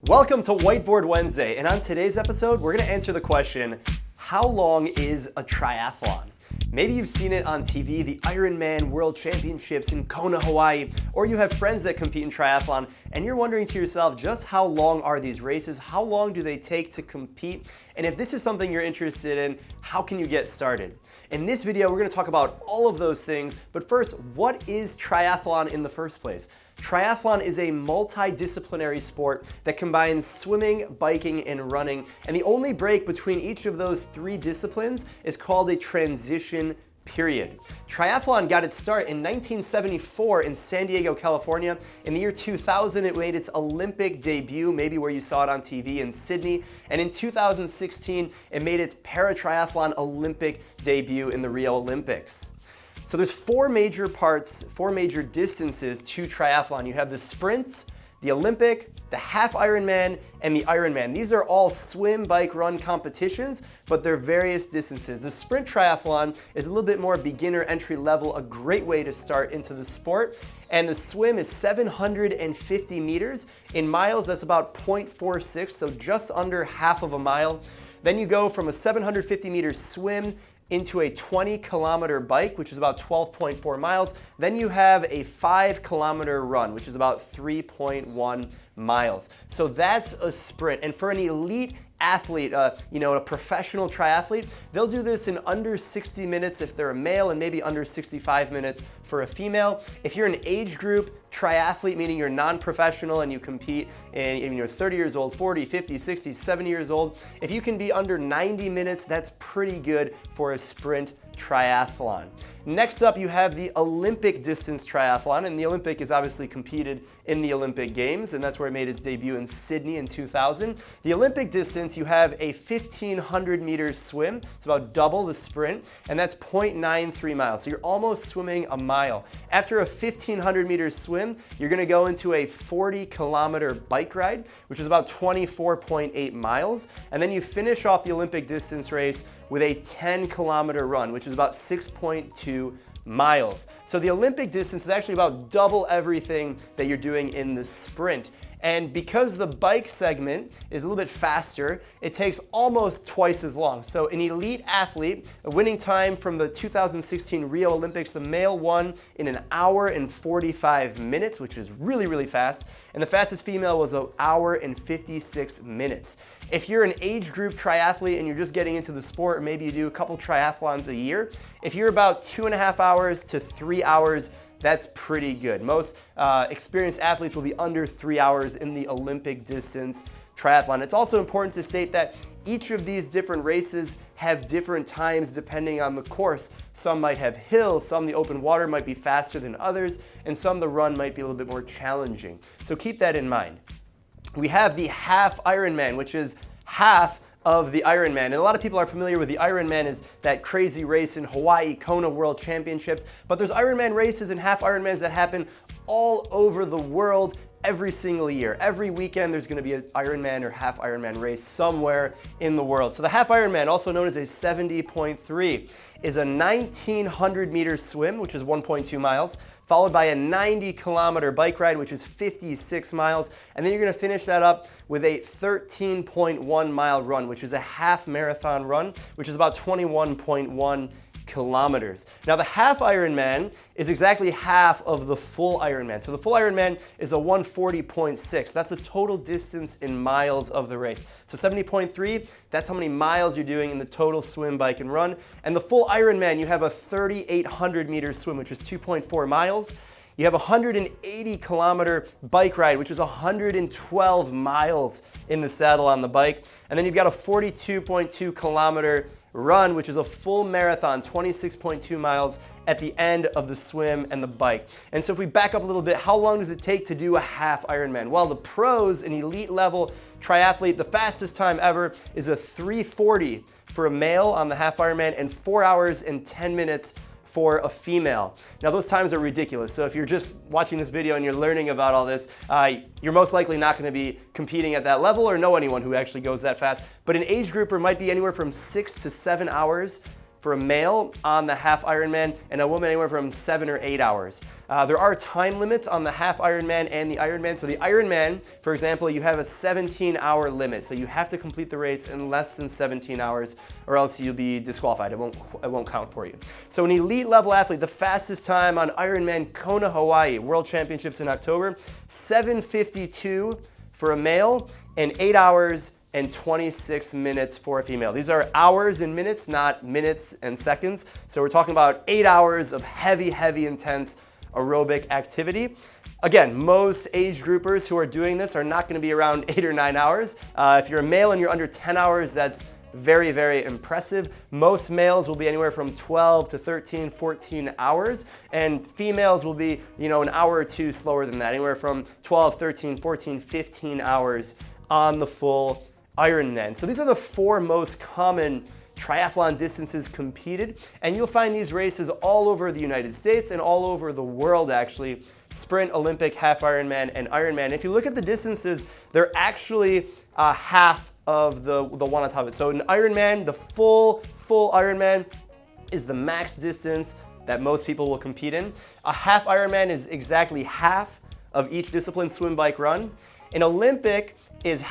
Welcome to Whiteboard Wednesday, and on today's episode, we're going to answer the question, how long is a triathlon? Maybe you've seen it on TV, the Ironman World Championships in Kona, Hawaii, or you have friends that compete in triathlon, and you're wondering to yourself, just how long are these races? How long do they take to compete? And if this is something you're interested in, how can you get started? In this video, we're going to talk about all of those things, but first, what is triathlon in the first place? Triathlon is a multi-disciplinary sport that combines swimming, biking, and running, and the only break between each of those three disciplines is called a transition period. Triathlon got its start in 1974 in San Diego, California. In the year 2000, it made its Olympic debut, maybe where you saw it on TV, in Sydney. And in 2016, it made its Paratriathlon Olympic debut in the Rio Olympics. So there's four major distances to triathlon. You have the sprints, the Olympic, the half Ironman, and the Ironman. These are all swim, bike, run competitions, but they're various distances. The sprint triathlon is a little bit more beginner entry level, a great way to start into the sport. And the swim is 750 meters. In miles, that's about 0.46, so just under half of a mile. Then you go from a 750 meter swim into a 20-kilometer bike, which is about 12.4 miles. Then you have a 5-kilometer run, which is about 3.1 miles. So that's a sprint. And for an elite athlete, a professional triathlete, they'll do this in under 60 minutes if they're a male and maybe under 65 minutes for a female. If you're an age group triathlete, meaning you're non-professional and you compete and you're 30 years old, 40, 50, 60, 70 years old, if you can be under 90 minutes, that's pretty good for a sprint triathlon. Next up, you have the Olympic distance triathlon, and the Olympic is obviously competed in the Olympic Games, and that's where it made its debut in Sydney in 2000. The Olympic distance, you have a 1,500 meter swim. It's about double the sprint, and that's 0.93 miles. So you're almost swimming a mile. After a 1,500 meter swim, you're gonna go into a 40-kilometer bike ride, which is about 24.8 miles, and then you finish off the Olympic distance race with a 10-kilometer run, which is about 6.2 miles. So the Olympic distance is actually about double everything that you're doing in the sprint. And because the bike segment is a little bit faster, it takes almost twice as long. So an elite athlete, a winning time from the 2016 Rio Olympics, the male won in 1 hour and 45 minutes, which is really, really fast. And the fastest female was 1 hour and 56 minutes. If you're an age group triathlete and you're just getting into the sport, or maybe you do a couple triathlons a year, if you're about 2.5 hours to 3 hours, that's pretty good. Most experienced athletes will be under 3 hours in the Olympic distance triathlon. It's also important to state that each of these different races have different times depending on the course. Some might have hills, some the open water might be faster than others, and some the run might be a little bit more challenging. So keep that in mind. We have the half Ironman, which is half of the Ironman. And a lot of people are familiar with the Ironman as that crazy race in Hawaii, Kona World Championships. But there's Ironman races and half Ironmans that happen all over the world every single year. Every weekend there's going to be an Ironman or half Ironman race somewhere in the world. So the half Ironman, also known as a 70.3, is a 1,900 meter swim, which is 1.2 miles, followed by a 90-kilometer bike ride, which is 56 miles, and then you're gonna finish that up with a 13.1 mile run, which is a half marathon run, which is about 21.1 kilometers. Now the half Ironman is exactly half of the full Ironman. So the full Ironman is a 140.6. That's the total distance in miles of the race. So 70.3, that's how many miles you're doing in the total swim, bike, and run. And the full Ironman, you have a 3,800 meter swim, which is 2.4 miles. You have a 180-kilometer bike ride, which is 112 miles in the saddle on the bike. And then you've got a 42.2-kilometer run, which is a full marathon, 26.2 miles at the end of the swim and the bike. And so if we back up a little bit, how long does it take to do a half Ironman? Well, the pros, an elite level triathlete, the fastest time ever is a 3:40 for a male on the half Ironman and 4 hours and 10 minutes for a female. Now those times are ridiculous, so if you're just watching this video and you're learning about all this, you're most likely not going to be competing at that level or know anyone who actually goes that fast. But an age grouper might be anywhere from 6 to 7 hours for a male on the half Ironman, and a woman anywhere from 7 or 8 hours. There are time limits on the half Ironman and the Ironman. So the Ironman, for example, you have a 17-hour limit. So you have to complete the race in less than 17 hours or else you'll be disqualified. It won't count for you. So an elite level athlete, the fastest time on Ironman Kona, Hawaii, World Championships in October, 7:52 for a male and 8 hours and 26 minutes for a female. These are hours and minutes, not minutes and seconds. So we're talking about 8 hours of heavy, intense aerobic activity. Again, most age groupers who are doing this are not going to be around 8 or 9 hours. If you're a male and you're under 10 hours, that's very, very impressive. Most males will be anywhere from 12 to 13, 14 hours, and females will be, an hour or two slower than that, anywhere from 12, 13, 14, 15 hours on the full Ironman. So these are the 4 most common triathlon distances competed, and you'll find these races all over the United States and all over the world actually. Sprint, Olympic, half Ironman, and Ironman. If you look at the distances, they're actually half of the one on top of it. So an Ironman, the full Ironman is the max distance that most people will compete in. A half Ironman is exactly half of each discipline: swim, bike, run. An Olympic is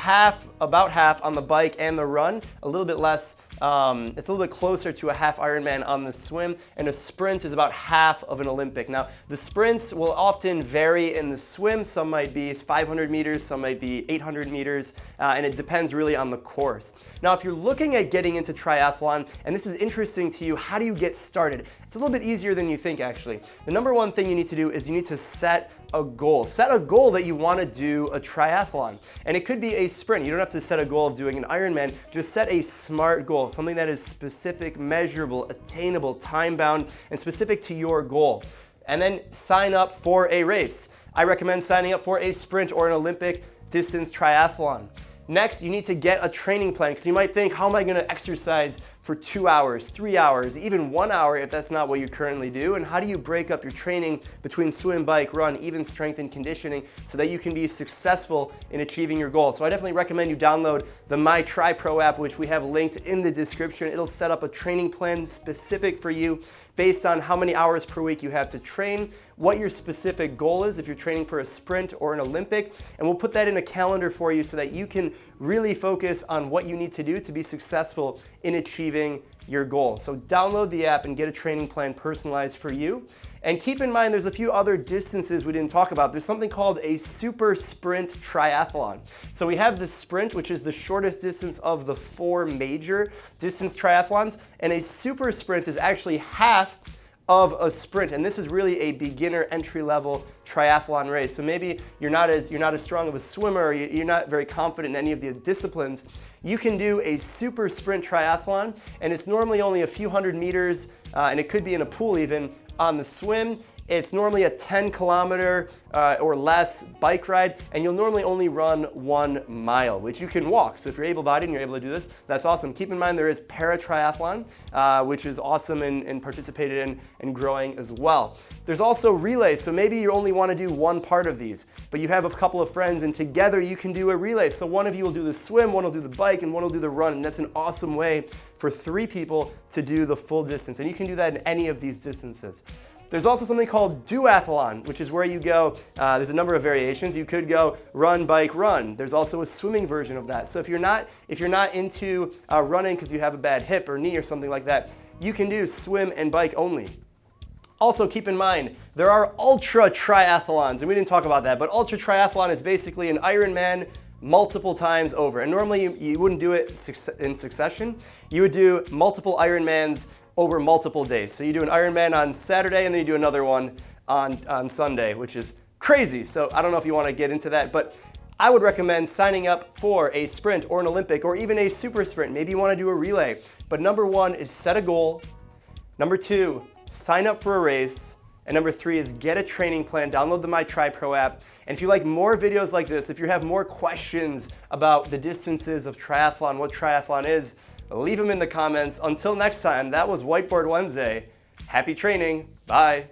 about half on the bike and the run, a little bit less, it's a little bit closer to a half Ironman on the swim, and a sprint is about half of an Olympic. Now, the sprints will often vary in the swim. Some might be 500 meters, some might be 800 meters, and it depends really on the course. Now, if you're looking at getting into triathlon, and this is interesting to you, how do you get started? It's a little bit easier than you think, actually. The number one thing you need to do is you need to set a goal. Set a goal that you want to do a triathlon. And it could be a sprint. You don't have to set a goal of doing an Ironman. Just set a SMART goal, something that is specific, measurable, attainable, time-bound, and specific to your goal. And then sign up for a race. I recommend signing up for a sprint or an Olympic distance triathlon. Next, you need to get a training plan, because you might think, how am I going to exercise for 2 hours, 3 hours, even 1 hour if that's not what you currently do? And how do you break up your training between swim, bike, run, even strength and conditioning so that you can be successful in achieving your goal? So I definitely recommend you download the MyTriPro app, which we have linked in the description. It'll set up a training plan specific for you based on how many hours per week you have to train, what your specific goal is if you're training for a sprint or an Olympic, and we'll put that in a calendar for you so that you can really focus on what you need to do to be successful in achieving your goal. So download the app and get a training plan personalized for you. And keep in mind, there's a few other distances we didn't talk about. There's something called a super sprint triathlon. So we have the sprint, which is the shortest distance of the 4 major distance triathlons, and a super sprint is actually half of a sprint, and this is really a beginner entry-level triathlon race. So maybe you're not as strong of a swimmer, or you're not very confident in any of the disciplines. You can do a super sprint triathlon, and it's normally only a few hundred meters, and it could be in a pool even. On the swim, it's normally a 10-kilometer or less bike ride, and you'll normally only run 1 mile, which you can walk. So if you're able-bodied and you're able to do this, that's awesome. Keep in mind there is para-triathlon, which is awesome and participated in and growing as well. There's also relay, so maybe you only want to do one part of these, but you have a couple of friends, and together you can do a relay. So one of you will do the swim, one will do the bike, and one will do the run, and that's an awesome way for 3 people to do the full distance, and you can do that in any of these distances. There's also something called duathlon, which is where you go, there's a number of variations. You could go run, bike, run. There's also a swimming version of that. So if you're not into running because you have a bad hip or knee or something like that, you can do swim and bike only. Also keep in mind, there are ultra triathlons, and we didn't talk about that, but ultra triathlon is basically an Ironman multiple times over. And normally you wouldn't do it in succession. You would do multiple Ironmans over multiple days. So you do an Ironman on Saturday, and then you do another one on Sunday, which is crazy. So I don't know if you want to get into that, but I would recommend signing up for a sprint or an Olympic or even a super sprint. Maybe you want to do a relay. But number 1 is set a goal. Number 2, sign up for a race. And number 3 is get a training plan. Download the MyTriPro app. And if you like more videos like this, if you have more questions about the distances of triathlon, what triathlon is, leave them in the comments. Until next time, that was Whiteboard Wednesday. Happy training. Bye.